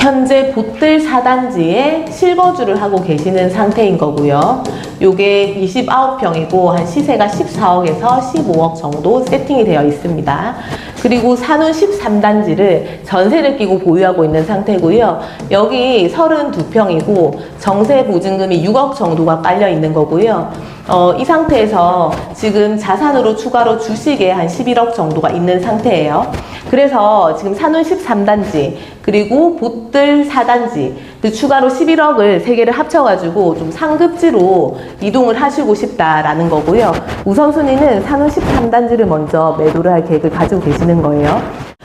현재 보뜰 4단지에 실거주를 하고 계시는 상태인 거고요. 요게 29평이고 한 시세가 14억에서 15억 정도 세팅이 되어 있습니다. 그리고 산후 13단지를 전세를 끼고 보유하고 있는 상태고요. 여기 32평이고 정세 보증금이 6억 정도가 깔려 있는 거고요. 이 상태에서 지금 자산으로 추가로 주식에 한 11억 정도가 있는 상태예요. 그래서 지금 산후 13단지 그리고 보뜰 4단지 그 추가로 11억을 3개를 합쳐가지고 좀 상급지로 이동을 하시고 싶다라는 거고요. 우선순위는 산후 13단지를 먼저 매도를 할 계획을 가지고 계시는 거예요.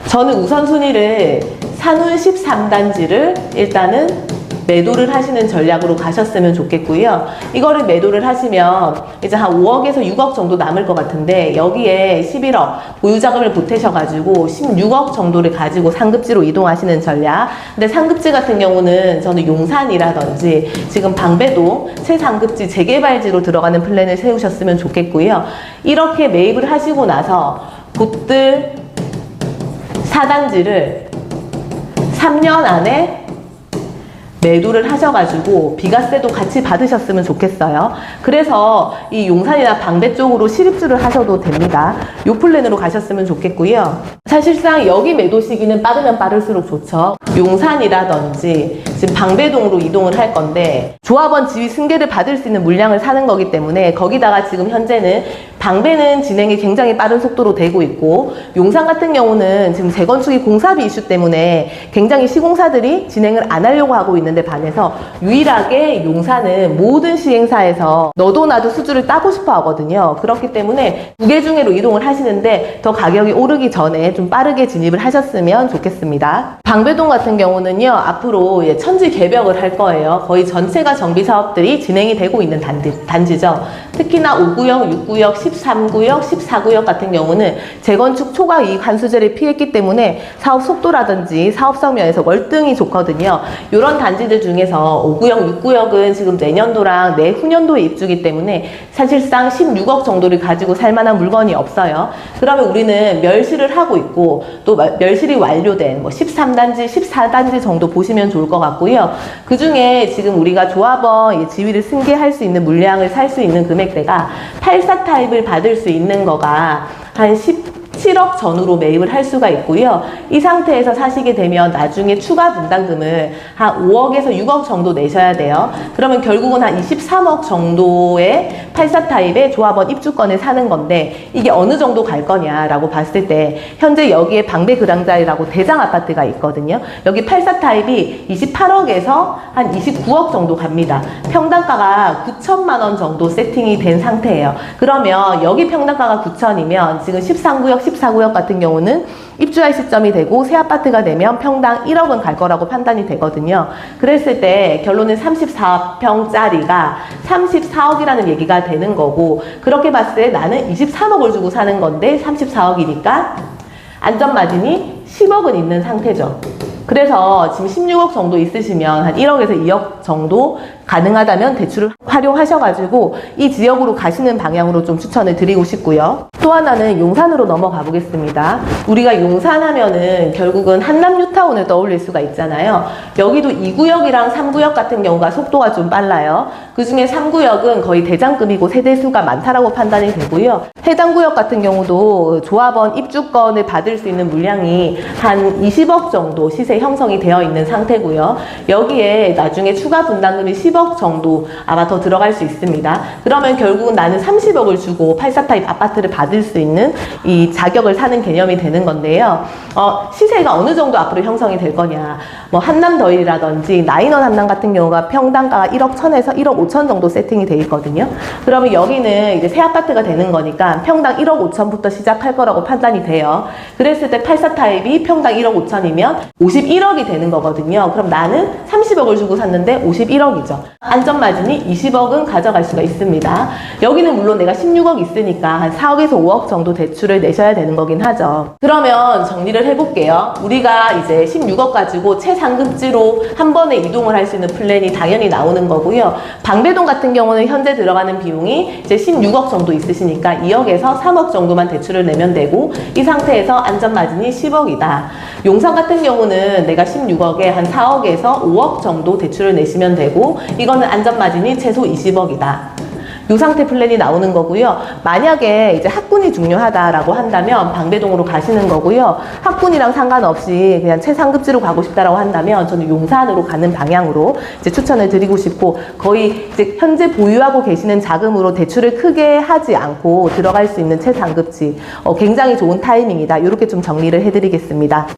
저는 우선순위를 산후 13단지를 일단은 매도를 하시는 전략으로 가셨으면 좋겠고요. 이거를 매도를 하시면 이제 한 5억에서 6억 정도 남을 것 같은데 여기에 11억 보유자금을 보태셔가지고 16억 정도를 가지고 상급지로 이동하시는 전략. 근데 상급지 같은 경우는 저는 용산이라든지 지금 방배동 최상급지 재개발지로 들어가는 플랜을 세우셨으면 좋겠고요. 이렇게 매입을 하시고 나서 보뜰 4단지를 3년 안에 매도를 하셔가지고 비과세도 같이 받으셨으면 좋겠어요. 그래서 이 용산이나 방배 쪽으로 실입주를 하셔도 됩니다. 요 플랜으로 가셨으면 좋겠고요. 사실상 여기 매도 시기는 빠르면 빠를수록 좋죠. 용산이라든지 지금 방배동으로 이동을 할 건데 조합원 지위 승계를 받을 수 있는 물량을 사는 거기 때문에 거기다가 지금 현재는 방배는 진행이 굉장히 빠른 속도로 되고 있고 용산 같은 경우는 지금 재건축이 공사비 이슈 때문에 굉장히 시공사들이 진행을 안 하려고 하고 있는데 반해서 유일하게 용산은 모든 시행사에서 너도 나도 수주를 따고 싶어 하거든요. 그렇기 때문에 두 개 중에로 이동을 하시는데 더 가격이 오르기 전에 좀 빠르게 진입을 하셨으면 좋겠습니다. 방배동 같은 경우는요 앞으로 천지 개벽을 할 거예요. 거의 전체가 정비 사업들이 진행이 되고 있는 단지죠. 특히나 5구역, 6구역, 13구역, 14구역 같은 경우는 재건축 초과 이익 환수제를 피했기 때문에 사업 속도라든지 사업성 면에서 월등히 좋거든요. 이런 단지들 중에서 5구역, 6구역은 지금 내년도랑 내후년도에 입주기 때문에 사실상 16억 정도를 가지고 살 만한 물건이 없어요. 그러면 우리는 멸실을 하고 있고 또 멸실이 완료된 13단지, 14단지 정도 보시면 좋을 것 같고요. 그 중에 지금 우리가 조합원 지위를 승계할 수 있는 물량을 살 수 있는 금액대가 84 타입을 받을 수 있는 거가 한 17억 전후로 매입을 할 수가 있고요. 이 상태에서 사시게 되면 나중에 추가 분담금을 한 5억에서 6억 정도 내셔야 돼요. 그러면 결국은 한 23억 정도의 84 타입의 조합원 입주권을 사는 건데 이게 어느 정도 갈 거냐라고 봤을 때 현재 여기에 방배 그랑자리라고 대장 아파트가 있거든요. 여기 84 타입이 28억에서 한 29억 정도 갑니다. 평당가가 9천만 원 정도 세팅이 된 상태예요. 그러면 여기 평당가가 9천이면 지금 13구역 14구역 같은 경우는 입주할 시점이 되고 새 아파트가 되면 평당 1억은 갈 거라고 판단이 되거든요. 그랬을 때 결론은 34평짜리가 34억이라는 얘기가 되는 거고 그렇게 봤을 때 나는 23억을 주고 사는 건데 34억이니까 안전마진이 10억은 있는 상태죠. 그래서 지금 16억 정도 있으시면 한 1억에서 2억 정도 가능하다면 대출을 활용하셔가지고 이 지역으로 가시는 방향으로 좀 추천을 드리고 싶고요. 또 하나는 용산으로 넘어가 보겠습니다. 우리가 용산 하면은 결국은 한남 뉴타운을 떠올릴 수가 있잖아요. 여기도 2구역이랑 3구역 같은 경우가 속도가 좀 빨라요. 그 중에 3구역은 거의 대장급이고 세대수가 많다라고 판단이 되고요. 해당 구역 같은 경우도 조합원 입주권을 받을 수 있는 물량이 한 20억 정도 시세 형성이 되어 있는 상태고요. 여기에 나중에 추가 분담금이 10억 정도 아마 더 들어갈 수 있습니다. 그러면 결국은 나는 30억을 주고 84 타입 아파트를 받을 수 있는 이 자격을 사는 개념이 되는 건데요. 시세가 어느 정도 앞으로 형성이 될 거냐. 한남더일이라든지 나인원 한남 같은 경우가 평당가가 1억 1천에서 1억 5천 정도 세팅이 돼 있거든요. 그러면 여기는 이제 새 아파트가 되는 거니까 평당 1억 5천부터 시작할 거라고 판단이 돼요. 그랬을 때 84 타입이 평당 1억 5천이면 51억이 되는 거거든요. 그럼 나는 30억 30억을 주고 샀는데 51억이죠. 안전마진이 20억은 가져갈 수가 있습니다. 여기는 물론 내가 16억 있으니까 한 4억에서 5억 정도 대출을 내셔야 되는 거긴 하죠. 그러면 정리를 해볼게요. 우리가 이제 16억 가지고 최상급지로 한 번에 이동을 할 수 있는 플랜이 당연히 나오는 거고요. 방배동 같은 경우는 현재 들어가는 비용이 이제 16억 정도 있으시니까 2억에서 3억 정도만 대출을 내면 되고, 이 상태에서 안전마진이 10억이다. 용산 같은 경우는 내가 16억에 한 4억에서 5억 정도 대출을 내시면 되고, 이거는 안전마진이 최소 20억이다. 이 상태 플랜이 나오는 거고요. 만약에 이제 학군이 중요하다라고 한다면 방배동으로 가시는 거고요. 학군이랑 상관없이 그냥 최상급지로 가고 싶다라고 한다면 저는 용산으로 가는 방향으로 이제 추천을 드리고 싶고, 거의 이제 현재 보유하고 계시는 자금으로 대출을 크게 하지 않고 들어갈 수 있는 최상급지, 굉장히 좋은 타이밍이다. 이렇게 좀 정리를 해드리겠습니다.